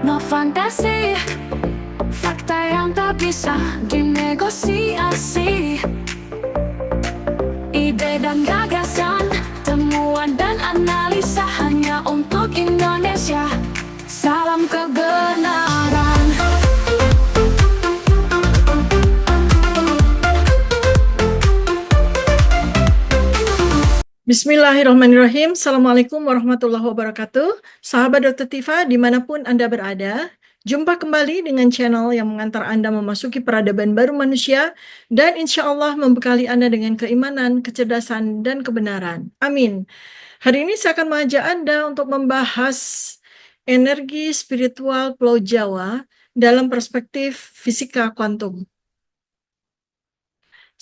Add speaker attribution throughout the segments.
Speaker 1: No fantasi, fakta yang tak bisa dinegosiasi. Ide dan gagasan, temuan dan analisa hanya untuk Indonesia. Salam kebenaran.
Speaker 2: Bismillahirrahmanirrahim. Assalamualaikum warahmatullahi wabarakatuh. Sahabat Dr. Tifa, dimanapun Anda berada, jumpa kembali dengan channel yang mengantar Anda memasuki peradaban baru manusia dan insya Allah membekali Anda dengan keimanan, kecerdasan, dan kebenaran. Amin. Hari ini saya akan mengajak Anda untuk membahas energi spiritual Pulau Jawa dalam perspektif fisika kuantum.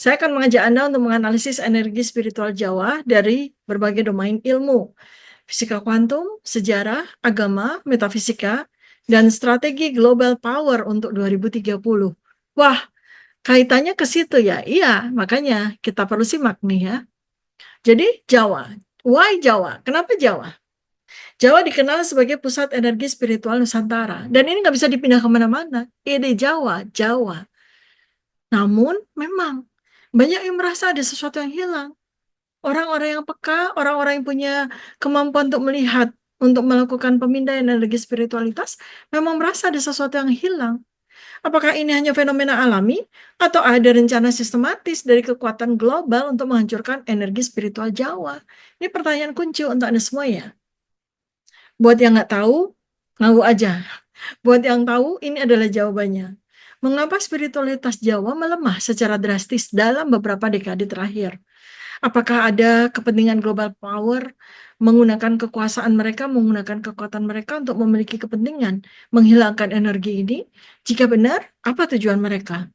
Speaker 2: Saya akan mengajak Anda untuk menganalisis energi spiritual Jawa dari berbagai domain ilmu, fisika kuantum, sejarah, agama, metafisika, dan strategi global power untuk 2030. Wah, kaitannya ke situ ya? Iya, makanya kita perlu simak nih ya. Jadi Jawa, why Jawa? Kenapa Jawa? Jawa dikenal sebagai pusat energi spiritual Nusantara, dan ini nggak bisa dipindah kemana-mana. Ide Jawa, Jawa. Namun memang banyak yang merasa ada sesuatu yang hilang. Orang-orang yang peka, orang-orang yang punya kemampuan untuk melihat, untuk melakukan pemindaian energi spiritualitas, memang merasa ada sesuatu yang hilang. Apakah ini hanya fenomena alami, atau ada rencana sistematis dari kekuatan global untuk menghancurkan energi spiritual Jawa? Ini pertanyaan kunci untuk Anda semua ya. Buat yang nggak tahu, ngaku aja. Buat yang tahu, ini adalah jawabannya. Mengapa spiritualitas Jawa melemah secara drastis dalam beberapa dekade terakhir? Apakah ada kepentingan global power menggunakan kekuasaan mereka, menggunakan kekuatan mereka untuk memiliki kepentingan menghilangkan energi ini? Jika benar, apa tujuan mereka?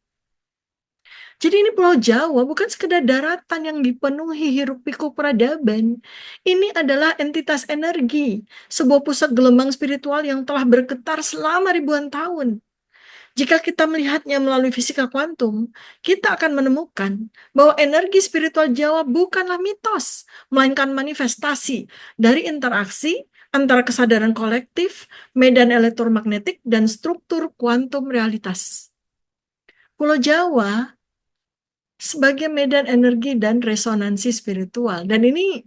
Speaker 2: Jadi ini Pulau Jawa bukan sekedar daratan yang dipenuhi hiruk-pikuk peradaban. Ini adalah entitas energi, sebuah pusat gelombang spiritual yang telah bergetar selama ribuan tahun. Jika kita melihatnya melalui fisika kuantum, kita akan menemukan bahwa energi spiritual Jawa bukanlah mitos, melainkan manifestasi dari interaksi antara kesadaran kolektif, medan elektromagnetik, dan struktur kuantum realitas. Pulau Jawa sebagai medan energi dan resonansi spiritual. Dan ini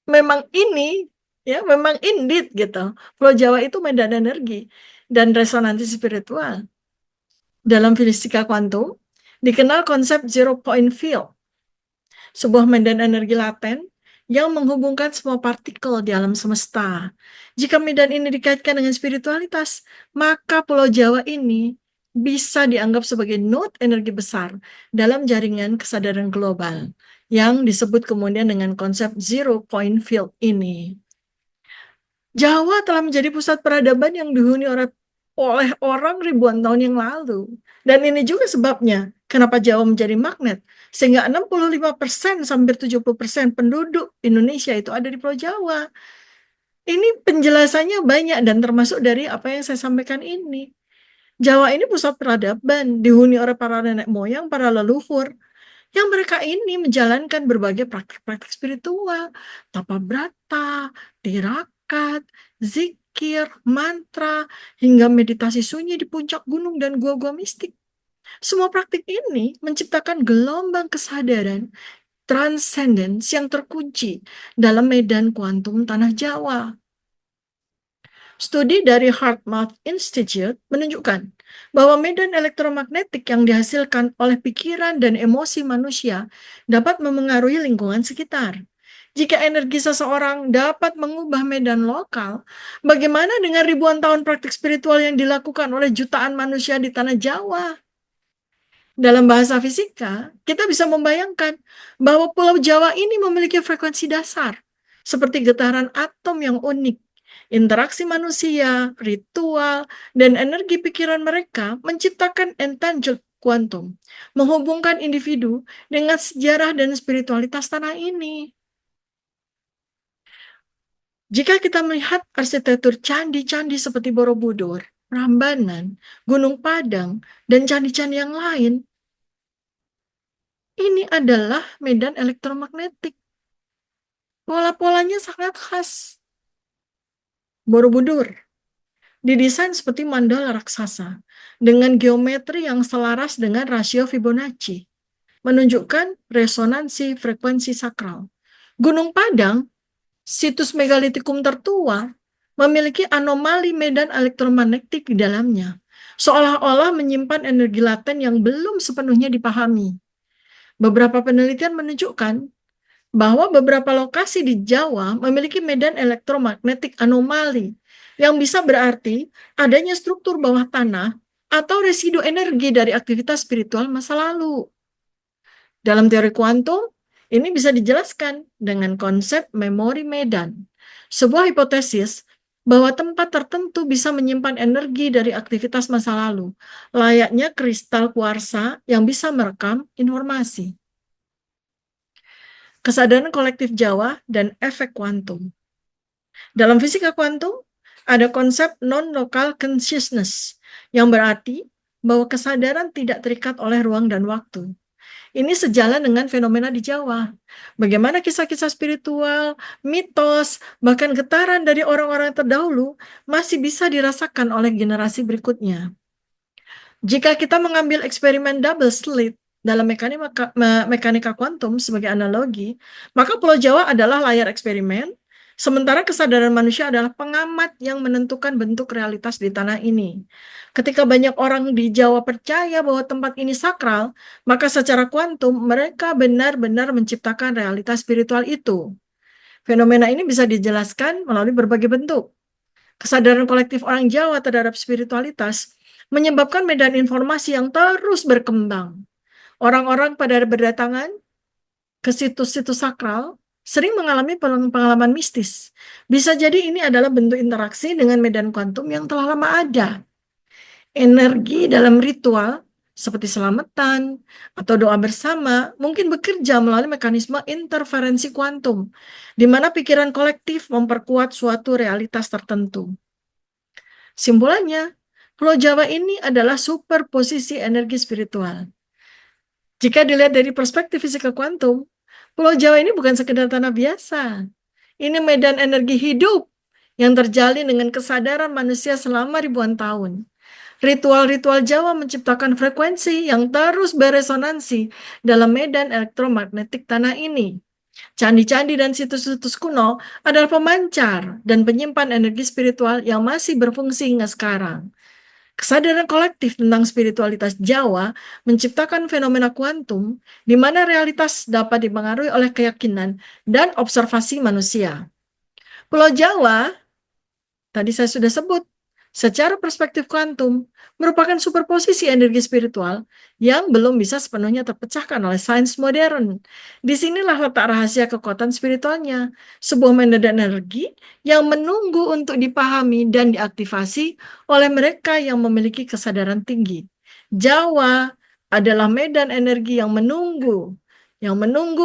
Speaker 2: memang indeed gitu. Pulau Jawa itu medan energi dan resonansi spiritual. Dalam fisika kuantum, dikenal konsep zero point field, sebuah medan energi laten yang menghubungkan semua partikel di alam semesta. Jika medan ini dikaitkan dengan spiritualitas, maka Pulau Jawa ini bisa dianggap sebagai node energi besar dalam jaringan kesadaran global yang disebut kemudian dengan konsep zero point field ini. Jawa telah menjadi pusat peradaban yang dihuni oleh orang ribuan tahun yang lalu. Dan ini juga sebabnya kenapa Jawa menjadi magnet. Sehingga 65% sampai 70% penduduk Indonesia itu ada di Pulau Jawa. Ini penjelasannya banyak dan termasuk dari apa yang saya sampaikan ini. Jawa ini pusat peradaban, dihuni oleh para nenek moyang, para leluhur, yang mereka ini menjalankan berbagai praktik-praktik spiritual, tapa brata, tirakat, zikir, mantra, hingga meditasi sunyi di puncak gunung dan gua-gua mistik. Semua praktik ini menciptakan gelombang kesadaran transcendence yang terkunci dalam medan kuantum tanah Jawa. Studi dari HeartMath Institute menunjukkan bahwa medan elektromagnetik yang dihasilkan oleh pikiran dan emosi manusia dapat memengaruhi lingkungan sekitar. Jika energi seseorang dapat mengubah medan lokal, bagaimana dengan ribuan tahun praktik spiritual yang dilakukan oleh jutaan manusia di tanah Jawa? Dalam bahasa fisika, kita bisa membayangkan bahwa Pulau Jawa ini memiliki frekuensi dasar, seperti getaran atom yang unik. Interaksi manusia, ritual, dan energi pikiran mereka menciptakan entangled kuantum, menghubungkan individu dengan sejarah dan spiritualitas tanah ini. Jika kita melihat arsitektur candi-candi seperti Borobudur, Prambanan, Gunung Padang, dan candi-candi yang lain, ini adalah medan elektromagnetik. Pola-polanya sangat khas. Borobudur. didesain seperti mandala raksasa dengan geometri yang selaras dengan rasio Fibonacci, menunjukkan resonansi frekuensi sakral. Gunung Padang, situs megalitikum tertua, memiliki anomali medan elektromagnetik di dalamnya, seolah-olah menyimpan energi laten yang belum sepenuhnya dipahami. Beberapa penelitian menunjukkan bahwa beberapa lokasi di Jawa memiliki medan elektromagnetik anomali, yang bisa berarti adanya struktur bawah tanah atau residu energi dari aktivitas spiritual masa lalu. Dalam teori kuantum, ini bisa dijelaskan dengan konsep memori medan, sebuah hipotesis bahwa tempat tertentu bisa menyimpan energi dari aktivitas masa lalu, layaknya kristal kuarsa yang bisa merekam informasi. Kesadaran kolektif Jawa dan efek kuantum. Dalam fisika kuantum, ada konsep non-local consciousness, yang berarti bahwa kesadaran tidak terikat oleh ruang dan waktu. Ini sejalan dengan fenomena di Jawa. Bagaimana kisah-kisah spiritual, mitos, bahkan getaran dari orang-orang terdahulu masih bisa dirasakan oleh generasi berikutnya. Jika kita mengambil eksperimen double slit dalam mekanika kuantum sebagai analogi, maka Pulau Jawa adalah layar eksperimen, sementara kesadaran manusia adalah pengamat yang menentukan bentuk realitas di tanah ini. Ketika banyak orang di Jawa percaya bahwa tempat ini sakral, maka secara kuantum mereka benar-benar menciptakan realitas spiritual itu. Fenomena ini bisa dijelaskan melalui berbagai bentuk. Kesadaran kolektif orang Jawa terhadap spiritualitas menyebabkan medan informasi yang terus berkembang. Orang-orang pada berdatangan ke situs-situs sakral sering mengalami pengalaman mistis. Bisa jadi ini adalah bentuk interaksi dengan medan kuantum yang telah lama ada. Energi dalam ritual seperti selamatan atau doa bersama mungkin bekerja melalui mekanisme interferensi kuantum, di mana pikiran kolektif memperkuat suatu realitas tertentu. Simpulannya, Pulau Jawa ini adalah superposisi energi spiritual. Jika dilihat dari perspektif fisika kuantum, Pulau Jawa ini bukan sekedar tanah biasa. Ini medan energi hidup yang terjalin dengan kesadaran manusia selama ribuan tahun. Ritual-ritual Jawa menciptakan frekuensi yang terus beresonansi dalam medan elektromagnetik tanah ini. Candi-candi dan situs-situs kuno adalah pemancar dan penyimpan energi spiritual yang masih berfungsi hingga sekarang. Kesadaran kolektif tentang spiritualitas Jawa menciptakan fenomena kuantum di mana realitas dapat dipengaruhi oleh keyakinan dan observasi manusia. Pulau Jawa, tadi saya sudah sebut, secara perspektif kuantum merupakan superposisi energi spiritual yang belum bisa sepenuhnya terpecahkan oleh sains modern. Disinilah letak rahasia kekuatan spiritualnya, sebuah medan energi yang menunggu untuk dipahami dan diaktifasi oleh mereka yang memiliki kesadaran tinggi. Jawa adalah medan energi yang menunggu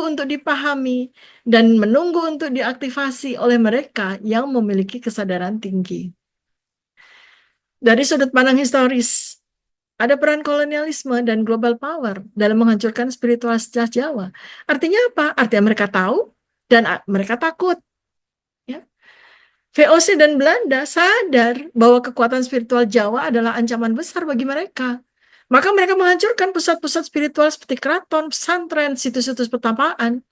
Speaker 2: untuk dipahami dan menunggu untuk diaktifasi oleh mereka yang memiliki kesadaran tinggi. Dari sudut pandang historis, ada peran kolonialisme dan global power dalam menghancurkan spiritualitas Jawa. Artinya apa? Artinya mereka tahu dan mereka takut. Ya. VOC dan Belanda sadar bahwa kekuatan spiritual Jawa adalah ancaman besar bagi mereka. Maka mereka menghancurkan pusat-pusat spiritual seperti keraton, pesantren, situs-situs pertapaan.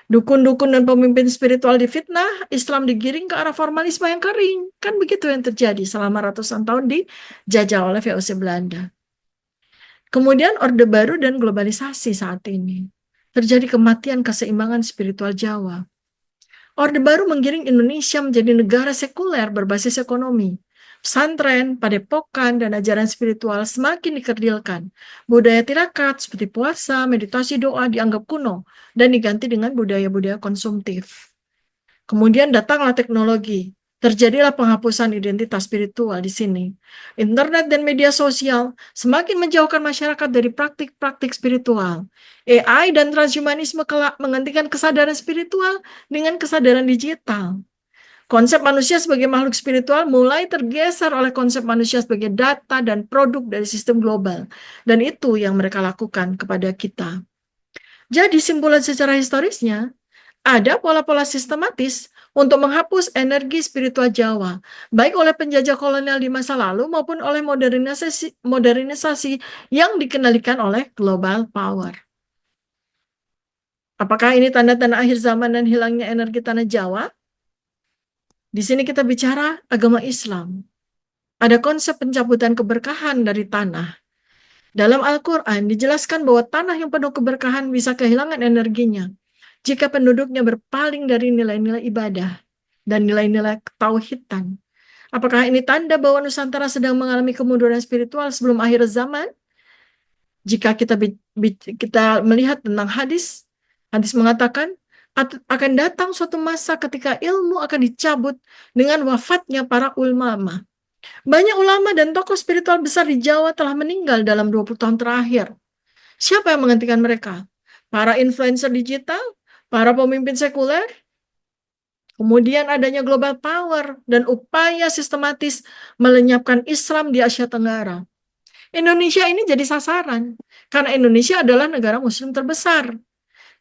Speaker 2: Dukun-dukun dan pemimpin spiritual difitnah, Islam digiring ke arah formalisme yang kering. Kan begitu yang terjadi selama ratusan tahun dijajah oleh VOC Belanda. Kemudian Orde Baru dan globalisasi saat ini. Terjadi kematian keseimbangan spiritual Jawa. Orde Baru menggiring Indonesia menjadi negara sekuler berbasis ekonomi. Pesantren, padepokan, dan ajaran spiritual semakin dikerdilkan. Budaya tirakat seperti puasa, meditasi, doa dianggap kuno dan diganti dengan budaya-budaya konsumtif. Kemudian datanglah teknologi. Terjadilah penghapusan identitas spiritual di sini. Internet dan media sosial semakin menjauhkan masyarakat dari praktik-praktik spiritual. AI dan transhumanisme kelak menggantikan kesadaran spiritual dengan kesadaran digital. Konsep manusia sebagai makhluk spiritual mulai tergeser oleh konsep manusia sebagai data dan produk dari sistem global. Dan itu yang mereka lakukan kepada kita. Jadi simpulan secara historisnya, ada pola-pola sistematis untuk menghapus energi spiritual Jawa, baik oleh penjajah kolonial di masa lalu maupun oleh modernisasi yang dikendalikan oleh global power. Apakah ini tanda-tanda akhir zaman dan hilangnya energi tanah Jawa? Di sini kita bicara agama Islam. Ada konsep pencabutan keberkahan dari tanah. Dalam Al-Quran dijelaskan bahwa tanah yang penuh keberkahan bisa kehilangan energinya jika penduduknya berpaling dari nilai-nilai ibadah dan nilai-nilai ketauhidan. Apakah ini tanda bahwa Nusantara sedang mengalami kemunduran spiritual sebelum akhir zaman? Jika kita melihat tentang hadis, hadis mengatakan akan datang suatu masa ketika ilmu akan dicabut dengan wafatnya para ulama. Banyak ulama dan tokoh spiritual besar di Jawa telah meninggal dalam 20 tahun terakhir. Siapa yang menggantikan mereka? Para influencer digital, para pemimpin sekuler, kemudian adanya global power dan upaya sistematis melenyapkan Islam di Asia Tenggara. Indonesia ini jadi sasaran, karena Indonesia adalah negara muslim terbesar.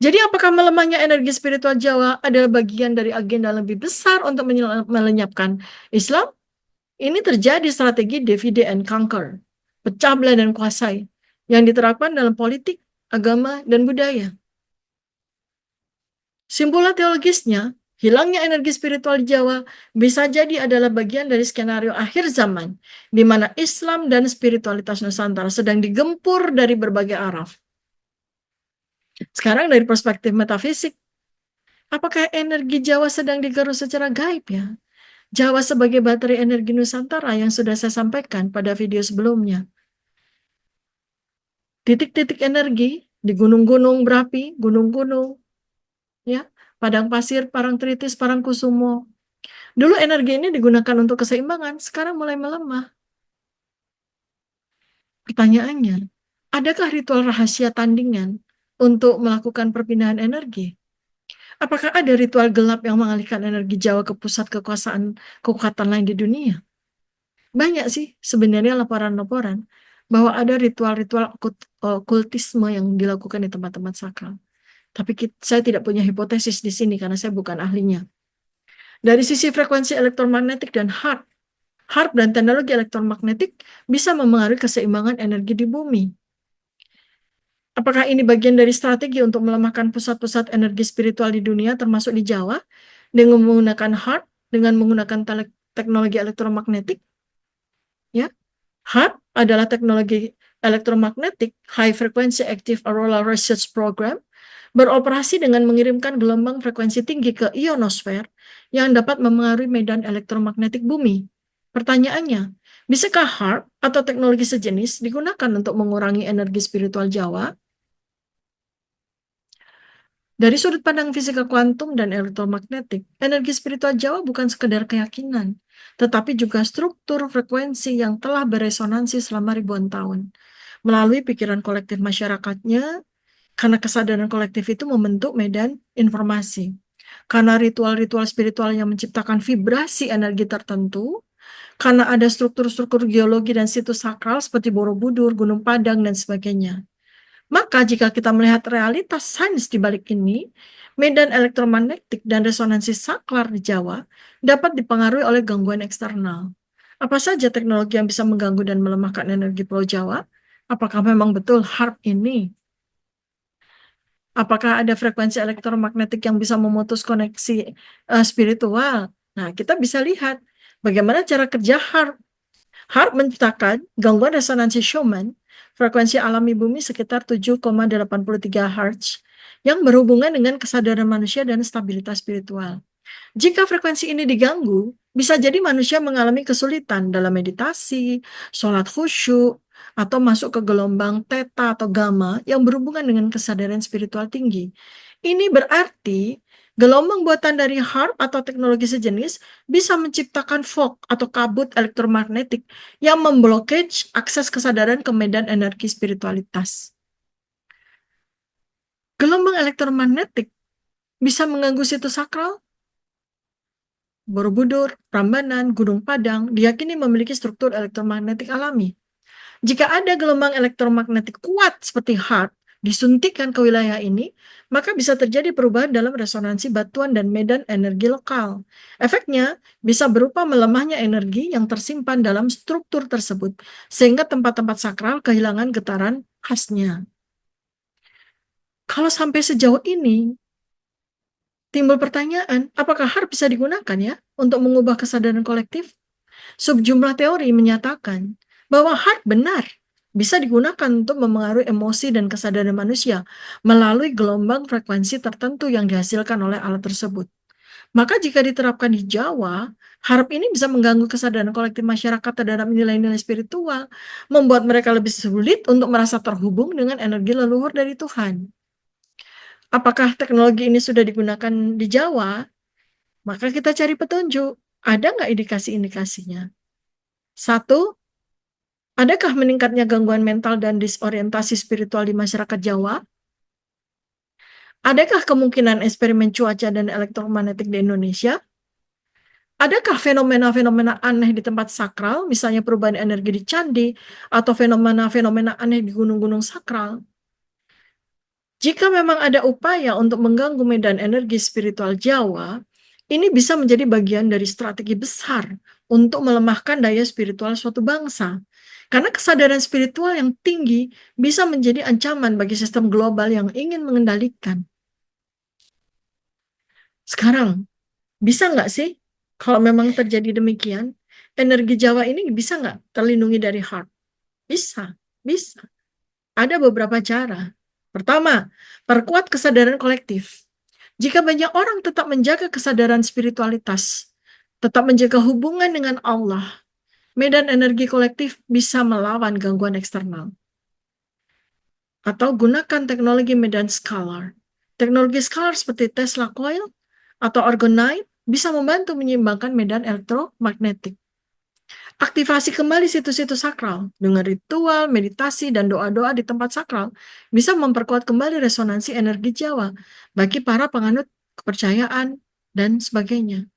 Speaker 2: Jadi apakah melemahnya energi spiritual Jawa adalah bagian dari agenda lebih besar untuk melenyapkan Islam? Ini terjadi strategi divide and conquer, pecah belah dan kuasai, yang diterapkan dalam politik, agama, dan budaya. Simpulan teologisnya, hilangnya energi spiritual di Jawa bisa jadi adalah bagian dari skenario akhir zaman, di mana Islam dan spiritualitas Nusantara sedang digempur dari berbagai arah. Sekarang dari perspektif metafisik, apakah energi Jawa sedang digerus secara gaib ya? Jawa sebagai baterai energi Nusantara yang sudah saya sampaikan pada video sebelumnya. Titik-titik energi di gunung-gunung berapi, gunung-gunung, ya, padang pasir, Parangtritis, Parangkusumo. Dulu energi ini digunakan untuk keseimbangan, sekarang mulai melemah. Pertanyaannya, adakah ritual rahasia tandingan untuk melakukan perpindahan energi? Apakah ada ritual gelap yang mengalihkan energi Jawa ke pusat kekuatan lain di dunia? Banyak sih sebenarnya laporan-laporan bahwa ada ritual-ritual okultisme yang dilakukan di tempat-tempat sakral. Tapi saya tidak punya hipotesis di sini karena saya bukan ahlinya. Dari sisi frekuensi elektromagnetik dan HAARP dan teknologi elektromagnetik bisa memengaruhi keseimbangan energi di bumi. Apakah ini bagian dari strategi untuk melemahkan pusat-pusat energi spiritual di dunia, termasuk di Jawa, dengan menggunakan HAARP, dengan menggunakan teknologi elektromagnetik? Ya, HAARP adalah teknologi elektromagnetik High Frequency Active Auroral Research Program, beroperasi dengan mengirimkan gelombang frekuensi tinggi ke ionosfer yang dapat memengaruhi medan elektromagnetik bumi. Pertanyaannya, bisakah HAARP atau teknologi sejenis digunakan untuk mengurangi energi spiritual Jawa? Dari sudut pandang fisika kuantum dan elektromagnetik, energi spiritual Jawa bukan sekedar keyakinan, tetapi juga struktur frekuensi yang telah beresonansi selama ribuan tahun. Melalui pikiran kolektif masyarakatnya, karena kesadaran kolektif itu membentuk medan informasi. Karena ritual-ritual spiritual yang menciptakan vibrasi energi tertentu, karena ada struktur-struktur geologi dan situs sakral seperti Borobudur, Gunung Padang, dan sebagainya. Maka jika kita melihat realitas sains di balik ini, medan elektromagnetik dan resonansi saklar di Jawa dapat dipengaruhi oleh gangguan eksternal. Apa saja teknologi yang bisa mengganggu dan melemahkan energi Pulau Jawa? Apakah memang betul HAARP ini? Apakah ada frekuensi elektromagnetik yang bisa memutus koneksi spiritual? Nah, kita bisa lihat bagaimana cara kerja HAARP. HAARP menciptakan gangguan resonansi Schumann, frekuensi alami bumi sekitar 7,83 Hz, yang berhubungan dengan kesadaran manusia dan stabilitas spiritual. Jika frekuensi ini diganggu, bisa jadi manusia mengalami kesulitan dalam meditasi, sholat khusyuk, atau masuk ke gelombang theta atau gamma yang berhubungan dengan kesadaran spiritual tinggi. Ini berarti gelombang buatan dari HAARP atau teknologi sejenis bisa menciptakan fog atau kabut elektromagnetik yang memblokade akses kesadaran ke medan energi spiritualitas. Gelombang elektromagnetik bisa mengganggu situs sakral. Borobudur, Prambanan, Gunung Padang diyakini memiliki struktur elektromagnetik alami. Jika ada gelombang elektromagnetik kuat seperti HAARP disuntikkan ke wilayah ini, maka bisa terjadi perubahan dalam resonansi batuan dan medan energi lokal. Efeknya bisa berupa melemahnya energi yang tersimpan dalam struktur tersebut, sehingga tempat-tempat sakral kehilangan getaran khasnya. Kalau sampai sejauh ini, timbul pertanyaan, apakah HARP bisa digunakan ya untuk mengubah kesadaran kolektif? Sejumlah teori menyatakan bahwa HARP benar bisa digunakan untuk memengaruhi emosi dan kesadaran manusia melalui gelombang frekuensi tertentu yang dihasilkan oleh alat tersebut. Maka jika diterapkan di Jawa, HARP ini bisa mengganggu kesadaran kolektif masyarakat terhadap nilai-nilai spiritual, membuat mereka lebih sulit untuk merasa terhubung dengan energi leluhur dari Tuhan. Apakah teknologi ini sudah digunakan di Jawa? Maka kita cari petunjuk. Ada nggak indikasi-indikasinya? Satu, adakah meningkatnya gangguan mental dan disorientasi spiritual di masyarakat Jawa? Adakah kemungkinan eksperimen cuaca dan elektromagnetik di Indonesia? Adakah fenomena-fenomena aneh di tempat sakral, misalnya perubahan energi di candi, atau fenomena-fenomena aneh di gunung-gunung sakral? Jika memang ada upaya untuk mengganggu medan energi spiritual Jawa, ini bisa menjadi bagian dari strategi besar untuk melemahkan daya spiritual suatu bangsa. Karena kesadaran spiritual yang tinggi bisa menjadi ancaman bagi sistem global yang ingin mengendalikan. Sekarang, bisa nggak sih kalau memang terjadi demikian, energi Jawa ini bisa nggak terlindungi dari HARP? Bisa, bisa. Ada beberapa cara. Pertama, perkuat kesadaran kolektif. Jika banyak orang tetap menjaga kesadaran spiritualitas, tetap menjaga hubungan dengan Allah, medan energi kolektif bisa melawan gangguan eksternal. Atau gunakan teknologi medan scalar. Teknologi scalar seperti Tesla coil atau orgonite bisa membantu menyeimbangkan medan elektromagnetik. Aktivasi kembali situs-situs sakral dengan ritual, meditasi, dan doa-doa di tempat sakral bisa memperkuat kembali resonansi energi Jawa bagi para penganut kepercayaan dan sebagainya.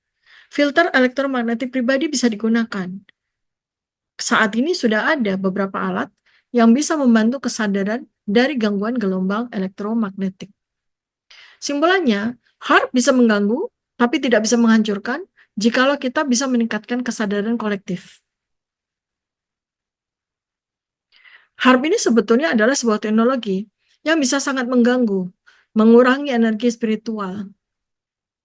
Speaker 2: Filter elektromagnetik pribadi bisa digunakan. Saat ini sudah ada beberapa alat yang bisa membantu kesadaran dari gangguan gelombang elektromagnetik. Simpulannya, HARP bisa mengganggu, tapi tidak bisa menghancurkan jikalau kita bisa meningkatkan kesadaran kolektif. HARP ini sebetulnya adalah sebuah teknologi yang bisa sangat mengganggu, mengurangi energi spiritual.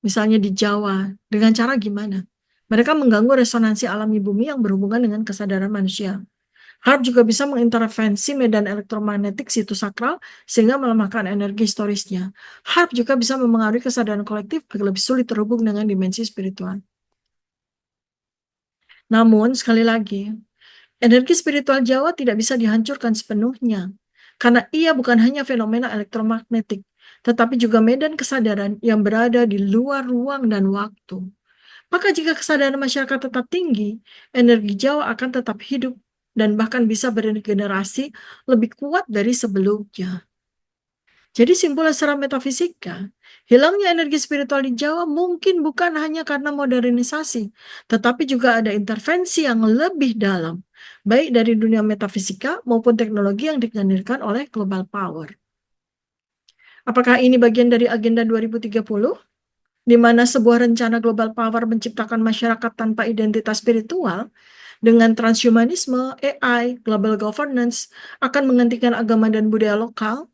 Speaker 2: Misalnya di Jawa, dengan cara gimana? Mereka mengganggu resonansi alami bumi yang berhubungan dengan kesadaran manusia. HARP juga bisa mengintervensi medan elektromagnetik situs sakral sehingga melemahkan energi historisnya. HARP juga bisa memengaruhi kesadaran kolektif agar lebih sulit terhubung dengan dimensi spiritual. Namun, sekali lagi, energi spiritual Jawa tidak bisa dihancurkan sepenuhnya, karena ia bukan hanya fenomena elektromagnetik, tetapi juga medan kesadaran yang berada di luar ruang dan waktu. Maka jika kesadaran masyarakat tetap tinggi, energi Jawa akan tetap hidup dan bahkan bisa beregenerasi lebih kuat dari sebelumnya. Jadi simpulan secara metafisika, hilangnya energi spiritual di Jawa mungkin bukan hanya karena modernisasi, tetapi juga ada intervensi yang lebih dalam, baik dari dunia metafisika maupun teknologi yang dihadirkan oleh global power. Apakah ini bagian dari agenda 2030? Di mana sebuah rencana global power menciptakan masyarakat tanpa identitas spiritual, dengan transhumanisme, AI, global governance akan menghentikan agama dan budaya lokal.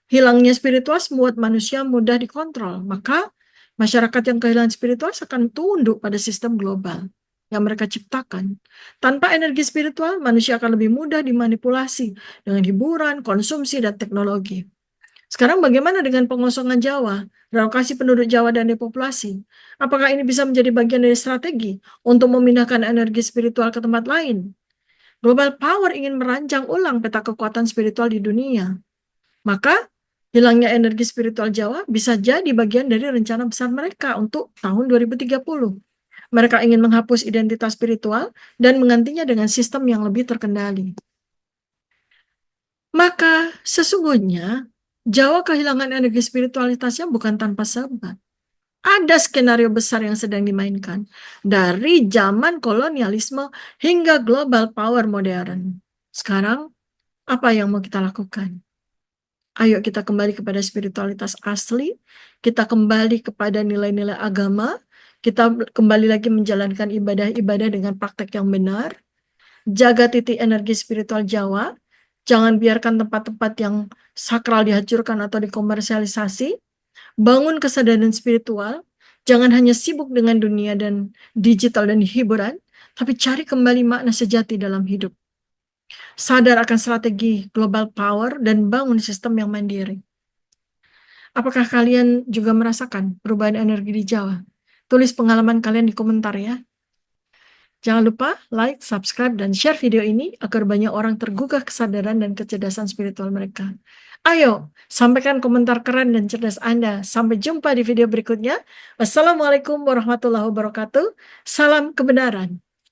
Speaker 2: Hilangnya spiritual membuat manusia mudah dikontrol, maka masyarakat yang kehilangan spiritual akan tunduk pada sistem global yang mereka ciptakan. Tanpa energi spiritual, manusia akan lebih mudah dimanipulasi dengan hiburan, konsumsi, dan teknologi. Sekarang bagaimana dengan pengosongan Jawa, relokasi penduduk Jawa dan depopulasi? Apakah ini bisa menjadi bagian dari strategi untuk memindahkan energi spiritual ke tempat lain? Global Power ingin merancang ulang peta kekuatan spiritual di dunia. Maka, hilangnya energi spiritual Jawa bisa jadi bagian dari rencana besar mereka untuk tahun 2030. Mereka ingin menghapus identitas spiritual dan menggantinya dengan sistem yang lebih terkendali. Maka sesungguhnya Jawa kehilangan energi spiritualitasnya bukan tanpa sebab. Ada skenario besar yang sedang dimainkan dari zaman kolonialisme hingga global power modern. Sekarang, apa yang mau kita lakukan? Ayo kita kembali kepada spiritualitas asli, kita kembali kepada nilai-nilai agama, kita kembali lagi menjalankan ibadah-ibadah dengan praktek yang benar. Jaga titik energi spiritual Jawa, jangan biarkan tempat-tempat yang sakral dihancurkan atau dikomersialisasi. Bangun kesadaran spiritual, jangan hanya sibuk dengan dunia dan digital dan hiburan, tapi cari kembali makna sejati dalam hidup. Sadar akan strategi global power dan bangun sistem yang mandiri. Apakah kalian juga merasakan perubahan energi di Jawa? Tulis pengalaman kalian di komentar ya. Jangan lupa like, subscribe, dan share video ini agar banyak orang tergugah kesadaran dan kecerdasan spiritual mereka. Ayo, sampaikan komentar keren dan cerdas Anda. Sampai jumpa di video berikutnya. Wassalamualaikum warahmatullahi wabarakatuh. Salam kebenaran.